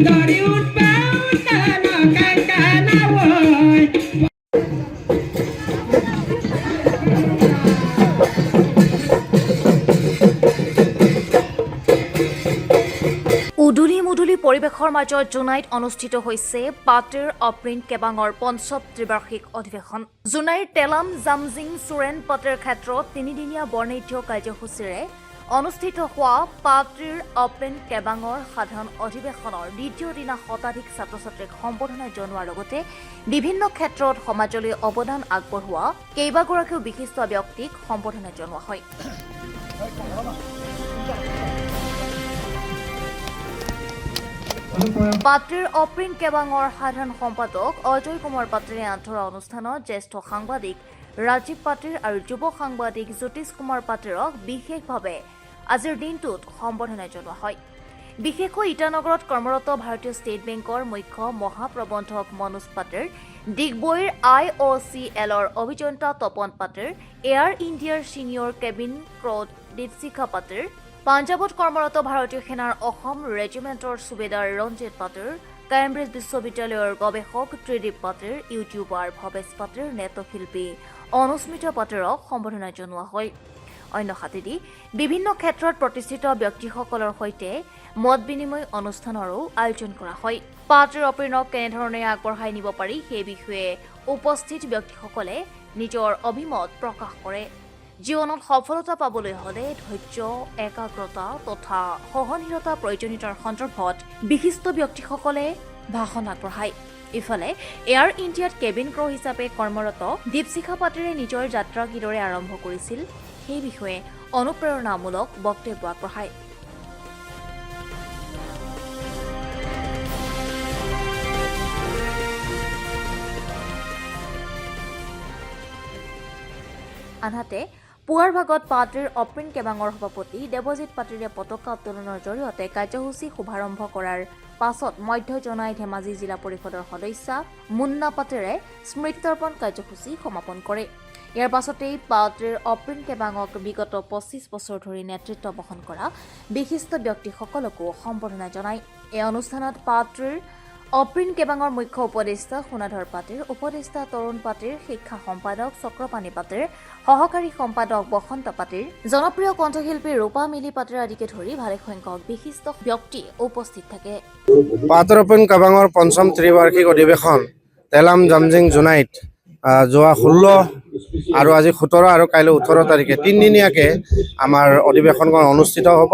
উদুলি মুদুলি পৰিৱেশৰ মাজত জুনাইত অনুষ্ঠিত হৈছে পাৰ্টিৰ অপ্ৰিন কেবাঙৰ পঞ্চম ত্ৰিবাৰ্ষিক অধিৱেশন। জুনাইৰ তেলাম জামজিং চুৰেন পাৰ্টিৰ ক্ষেত্ৰত তিনিদিনীয়া বৰ্ণাঢ্য কাৰ্যসূচীৰে অনুষ্ঠিত হোৱা পাৰ্টিৰ অপ্ৰিন কেবাঙৰ সাধাৰণ অধিৱেশনৰ দ্বিতীয় দিনা শতাধিক ছাত্ৰ ছাত্ৰীক সম্বৰ্ধনা জনোৱাৰ লগতে বিভিন্ন ক্ষেত্ৰত সমাজলৈ অৱদান আগবঢ়োৱা কেইবাগৰাকীও বিশিষ্ট ব্যক্তিক সম্বৰ্ধনা জনোৱা হয়। পাৰ্টিৰ অপ্ৰিন কেবাঙৰ সাধাৰণ সম্পাদক অজয় কুমাৰ পাত্ৰে আঁঠৰা অনুষ্ঠানত জ্যেষ্ঠ সাংবাদিক ৰাজীৱ পাত্ৰ আৰু যুৱ সাংবাদিক জ্যোতিষ কুমাৰ পাত্ৰক বিশেষভাৱে আজিৰ দিনটোত সম্বৰ্ধনা জনোৱা হয়। বিশেষকৈ ইটানগৰত কৰ্মৰত ভাৰতীয় ষ্টেট বেংকৰ মুখ্য মহাপ্ৰবন্ধক মনোজ পাত্ৰৰ, ডিগবৈৰ IOCLৰ অভিযন্তা তপন পাত্ৰৰ, এয়াৰ ইণ্ডিয়াৰ ছিনিয়ৰ কেবিন ক্ৰ' দীপশিখা পাত্ৰৰ, পাঞ্জাৱত কৰ্মৰত ভাৰতীয় সেনাৰ অসম ৰেজিমেণ্টৰ সুবেদাৰ ৰঞ্জিত পাত্ৰৰ, কেম্ব্ৰিজ বিশ্ববিদ্যালয়ৰ গৱেষক ত্ৰিদীপ পাত্ৰৰ, ইউটিউবাৰ ভৱেশ পাত্ৰৰ, নেত্ৰশিল্পী অনুস্মিতা পাত্ৰক সম্বৰ্ধনা জনোৱা হয়। অন্য হাতেদি বিভিন্ন ক্ষেত্ৰত প্ৰতিষ্ঠিত ব্যক্তিসকলৰ সৈতে মত বিনিময় অনুষ্ঠানৰো আয়োজন কৰা হয়। পাৰ্টিৰ অপ্ৰিনক কেনেধৰণে আগবঢ়াই নিব পাৰি সেই বিষয়ে উপস্থিত ব্যক্তিসকলে নিজৰ অভিমত প্ৰকাশ কৰে। জীৱনত সফলতা পাবলৈ হ'লে ধৈৰ্য, একাগ্ৰতা তথা সহনশীলতা প্ৰয়োজনীয়তাৰ সন্দৰ্ভত বিশিষ্ট ব্যক্তিসকলে ভাষণ আগবঢ়ায়। ইফালে এয়াৰ ইণ্ডিয়াত কেবিন ক্ৰ' হিচাপে কৰ্মৰত দীপশিখা পাত্ৰে নিজৰ যাত্ৰা কিদৰে আৰম্ভ কৰিছিল সেই বিষয়ে অনুপ্ৰেৰণামূলক বক্তব্য আগবঢ়ায়। আনহাতে পুৱাৰ ভাগত পাৰ্টিৰ অপ্ৰিন কেবাঙৰ সভাপতি দেৱজিৎ পাত্ৰে পতাকা উত্তোলনৰ জৰিয়তে কাৰ্যসূচী শুভাৰম্ভ কৰাৰ পাছত মধ্য জনাই ধেমাজি জিলা পৰিষদৰ সদস্য মুন্না পাত্ৰে স্মৃতিতৰ্পণ কাৰ্যসূচী সমাপন কৰে। ইয়াৰ পাছতেই পাৰ্টিৰ অপ্ৰিন কেবাঙক বিগত 25 বছৰ ধৰি নেতৃত্ব বহন কৰা বিশিষ্ট ব্যক্তিসকলকো সম্বৰ্ধনা জনায়। এই অনুষ্ঠানত পাৰ্টিৰ অপ্ৰিন কেবাঙৰ মুখ্য উপদেষ্টা সোণাধৰ পাত্ৰৰ, উপদেষ্টা তৰুণ পাত্ৰৰ, শিক্ষা সম্পাদক চক্ৰপাণী পাত্ৰৰ, সহকাৰী সম্পাদক বসন্ত পাত্ৰৰ, জনপ্ৰিয় কণ্ঠশিল্পী ৰূপা মিলি পাত্ৰ আদিকে ধৰি ভালেসংখ্যক বিশিষ্ট ব্যক্তি উপস্থিত থাকে। পাৰ্টিৰ অপ্ৰিন কেবাঙৰ পঞ্চম ত্ৰিবাৰ্ষিক অধিৱেশন তেলাম জামজিং জুনাইত যোৱা 16 আৰু আজি 17 আৰু কাইলৈ 18 তাৰিখে তিনিদিনীয়াকৈ আমাৰ অধিৱেশনখন অনুষ্ঠিত হ'ব।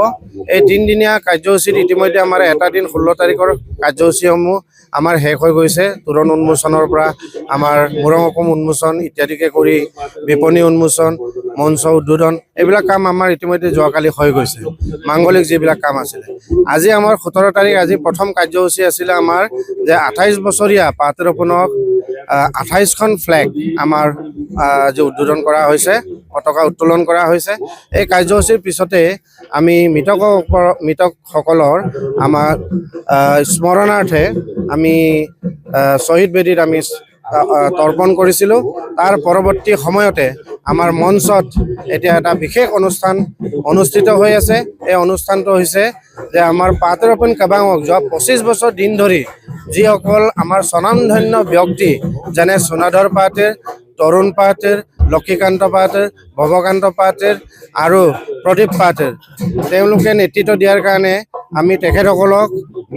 এই তিনিদিনীয়া কাৰ্যসূচীত ইতিমধ্যে আমাৰ এটা দিন 16 তাৰিখৰ কাৰ্যসূচীসমূহ আমাৰ শেষ হৈ গৈছে। তোৰণ উন্মোচনৰ পৰা আমাৰ মুৰঙকম উন্মোচন ইত্যাদিকে কৰি বিপণী উন্মোচন, মঞ্চ উদ্বোধন এইবিলাক কাম আমাৰ ইতিমধ্যে যোৱাকালি হৈ গৈছে। মাংগলিক যিবিলাক কাম আছিলে, আজি আমাৰ 17 তাৰিখ আজি প্ৰথম কাৰ্যসূচী আছিলে আমাৰ যে 28 বছৰীয়া পাৰ্টিৰ অপ্ৰিনক 28খন ফ্লেগ আমাৰ যে উদ্বোধন কৰা হৈছে, পতাকা উত্তোলন কৰা হৈছে। এই কাৰ্যসূচীৰ পিছতে আমি মৃতকসকলৰ আমাৰ স্মৰণাৰ্থে আমি শ্বহীদ বেদীত আমি তৰ্পণ কৰিছিলোঁ। তাৰ পৰৱৰ্তী সময়তে আমাৰ মঞ্চত এতিয়া এটা বিশেষ অনুষ্ঠান অনুষ্ঠিত হৈ আছে। এই অনুষ্ঠানটো হৈছে যে আমাৰ পাৰ্টিৰ অপ্ৰিন কেবাঙক যোৱা 25 বছৰ দিন ধৰি যিসকল আমাৰ স্বনামধন্য ব্যক্তি যেনে সোণাধৰ পাত্ৰৰ, তৰুণ পাত্ৰৰ, লক্ষীকান্ত পাত্ৰৰ, ভৱকান্ত পাত্ৰৰ আৰু প্ৰদীপ পাত্ৰৰ তেওঁলোকে নেতৃত্ব দিয়াৰ কাৰণে আমি তেখেতসকলক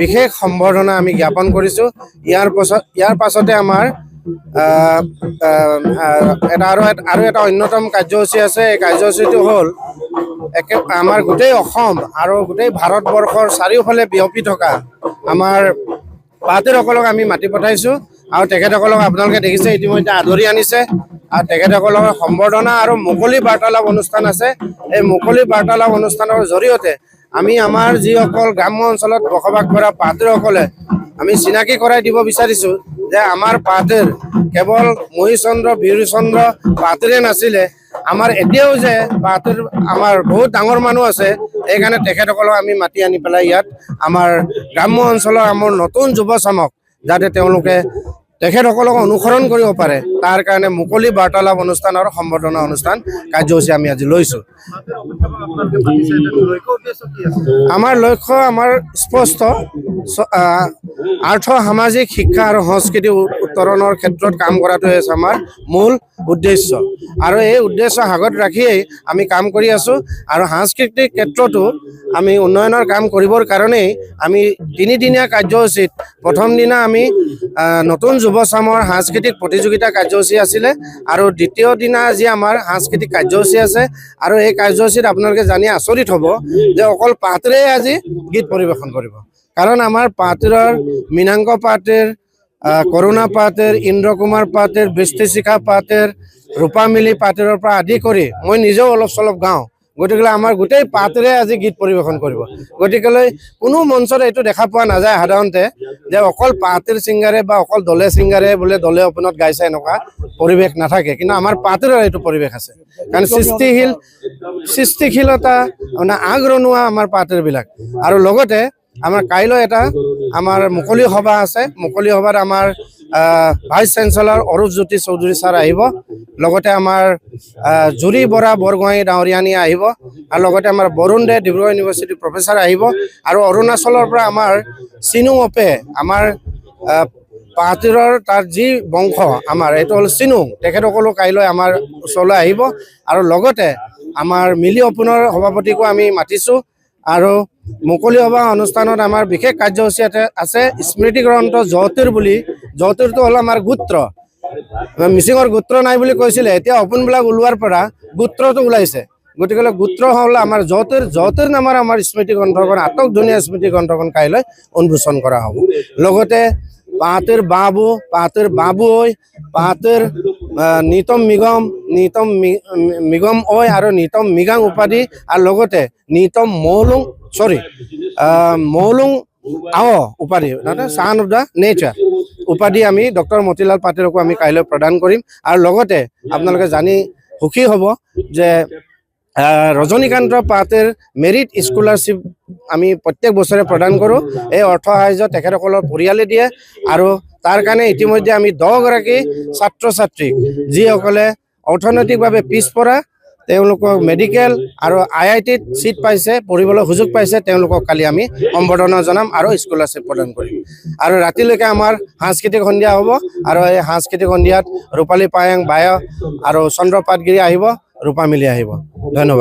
বিশেষ সম্বৰ্ধনা আমি জ্ঞাপন কৰিছোঁ। ইয়াৰ পাছতে আমাৰ আৰু এটা অন্যতম কাৰ্যসূচী আছে। এই কাৰ্যসূচীটো হ'ল আমাৰ গোটেই অসম আৰু গোটেই ভাৰতবৰ্ষৰ চাৰিওফালে বিয়পি থকা আমাৰ পাৰ্টিসকলক আমি মাতি পঠাইছোঁ আৰু তেখেতসকলক আপোনালোকে দেখিছে ইতিমধ্যে আদৰি আনিছে আৰু তেখেতসকলৰ সম্বৰ্ধনা আৰু মুকলি বাৰ্তালাপ অনুষ্ঠান আছে। এই মুকলি বাৰ্তালাপ অনুষ্ঠানৰ জৰিয়তে আমি আমাৰ যিসকল গ্ৰাম্য অঞ্চলত বসবাস কৰা পাৰ্টিসকলে আমি চিনাকি কৰাই দিব বিচাৰিছোঁ যে আমাৰ পাৰ্টিৰ কেৱল মহীশচন্দ্ৰ বীৰচন্দ্ৰ পাত্ৰে নাছিলে, আমাৰ এতিয়াও যে পাৰ্টিৰ আমাৰ বহুত ডাঙৰ মানুহ আছে। সেইকাৰণে তেখেতসকলক আমি মাতি আনি পেলাই ইয়াত আমাৰ গ্ৰাম্য অঞ্চলৰ আমাৰ নতুন যুৱ চামক যাতে তেওঁলোকে তেখেতসকলক অনুসৰণ কৰিব পাৰে তাৰ কাৰণে মুকলি বাৰ্তালাপ অনুষ্ঠান আৰু সম্বৰ্ধনা অনুষ্ঠান কাৰ্যসূচী আমি আজি লৈছোঁ। আমাৰ লক্ষ্য আমাৰ স্পষ্ট আৰ্থ সামাজিক শিক্ষা আৰু সংস্কৃতি উত্তৰণৰ ক্ষেত্ৰত কাম কৰাটোৱে হৈছে আমাৰ মূল উদ্দেশ্য আৰু এই উদ্দেশ্য আগত ৰাখিয়েই আমি কাম কৰি আছোঁ আৰু সাংস্কৃতিক ক্ষেত্ৰতো আমি উন্নয়নৰ কাম কৰিবৰ কাৰণেই আমি তিনিদিনীয়া কাৰ্যসূচীত প্ৰথম দিনা আমি নতুন যুৱচামৰ সাংস্কৃতিক প্ৰতিযোগিতা কাৰ্যসূচী আছিলে আৰু দ্বিতীয় দিনা আজি আমাৰ সাংস্কৃতিক কাৰ্যসূচী আছে আৰু এই কাৰ্যসূচীত আপোনালোকে জানি আচৰিত হ'ব যে অকল পাতেৰে আজি গীত পৰিৱেশন কৰিব কাৰণ আমাৰ পাতেৰৰ মীনাংক পাতেৰ কৰুণা পাতেৰ ইন্দ্ৰ কুমাৰ পাতেৰ বৃষ্টিশিখা পাতেৰ ৰূপামিলি পাতেৰৰ পৰা আদি কৰি মই নিজেও অলপ চলপ গাওঁ গতিকে আমাৰ গোটেই পাতেৰে আজি গীত পৰিৱেশন কৰিব গতিকেলৈ কোনো মঞ্চত এইটো দেখা পোৱা নাযায় সাধাৰণতে যে অকল পাতেৰ ছিংগাৰে বা অকল দলে ছিংগাৰে বোলে দলে অপেনত গাইছে এনেকুৱা পৰিৱেশ নাথাকে কিন্তু আমাৰ পাতেৰৰ এইটো পৰিৱেশ আছে কাৰণ সৃষ্টিশীলতা মানে আগৰণুৱা আমাৰ পাতেৰবিলাক আৰু লগতে আমাৰ কাইলৈ এটা আমাৰ মুকলি সভা আছে মুকলি সভাত আমাৰ ভাইচ চেঞ্চেলৰ অৰুপজ্যোতি চৌধুৰী ছাৰ আহিব লগতে আমাৰ জুৰি বৰা বৰগোহাঁই ডাঙৰীয়ানী আহিব আৰু লগতে আমাৰ বৰুণ দে ডিব্ৰুগড় ইউনিভাৰ্চিটিৰ প্ৰফেচাৰ আহিব আৰু অৰুণাচলৰ পৰা আমাৰ চিনু অপে আমাৰ পাতেৰৰ তাৰ যি বংশ আমাৰ এইটো হ'ল চিনু তেখেতসকলো কাইলৈ আমাৰ ওচৰলৈ আহিব আৰু লগতে আমাৰ মিলি অপোনৰ সভাপতিকো আমি মাতিছোঁ আৰু মুকলি সভা অনুষ্ঠানত আমাৰ বিশেষ কাৰ্যসূচী আছে স্মৃতি গ্ৰন্থ জয়তীৰ বুলি জয়তীৰটো হ'ল আমাৰ গোত্ৰ মিচিঙৰ গোত্ৰ নাই বুলি কৈছিলে এতিয়া অপোনবিলাক ওলোৱাৰ পৰা গোত্ৰটো ওলাইছে গতিকে গোত্ৰ হ'ল আমাৰ জয়তীৰ নামৰ আমাৰ স্মৃতি গ্ৰন্থখন আটক ধুনীয়া স্মৃতি গ্ৰন্থখন কাইলৈ উন্মোচন কৰা হ'ব লগতে পাতেৰ বাবু ঐ পাতেৰ নিতম মিগম ঐ আৰু নিতম মিগাং উপাধি আৰু লগতে নিতম মৌলুং আও উপাধি চান অফ দ্য নেচাৰ উপাধি আমি ডক্টৰ মতিলাল পাটেলকো আমি কাইলৈ প্ৰদান কৰিম আৰু লগতে আপোনালোকে জানি সুখী হ'ব যে ৰজনীকান্ত পাতেৰ মেৰিট স্কলাৰশ্বিপ আমি প্ৰত্যেক বছৰে প্ৰদান কৰোঁ এই অৰ্থ সাহায্য তেখেতসকলৰ পৰিয়ালে দিয়ে আৰু তাৰ কাৰণে ইতিমধ্যে আমি 10 গৰাকী ছাত্ৰ ছাত্ৰীক যিসকলে অৰ্থনৈতিকভাৱে পিছপৰা তেওঁলোকক মেডিকেল আৰু IITত চিট পাইছে পঢ়িবলৈ সুযোগ পাইছে তেওঁলোকক কালি আমি সম্বৰ্ধনা জনাম আৰু স্কলাৰশ্বিপ প্ৰদান কৰিম আৰু ৰাতিলৈকে আমাৰ সাংস্কৃতিক সন্ধিয়া হ'ব আৰু এই সাংস্কৃতিক সন্ধিয়াত ৰূপালী পায়েং বায় আৰু চন্দ্ৰ পাটগিৰি আহিব ৰূপামিলি আহিব ধন্যবাদ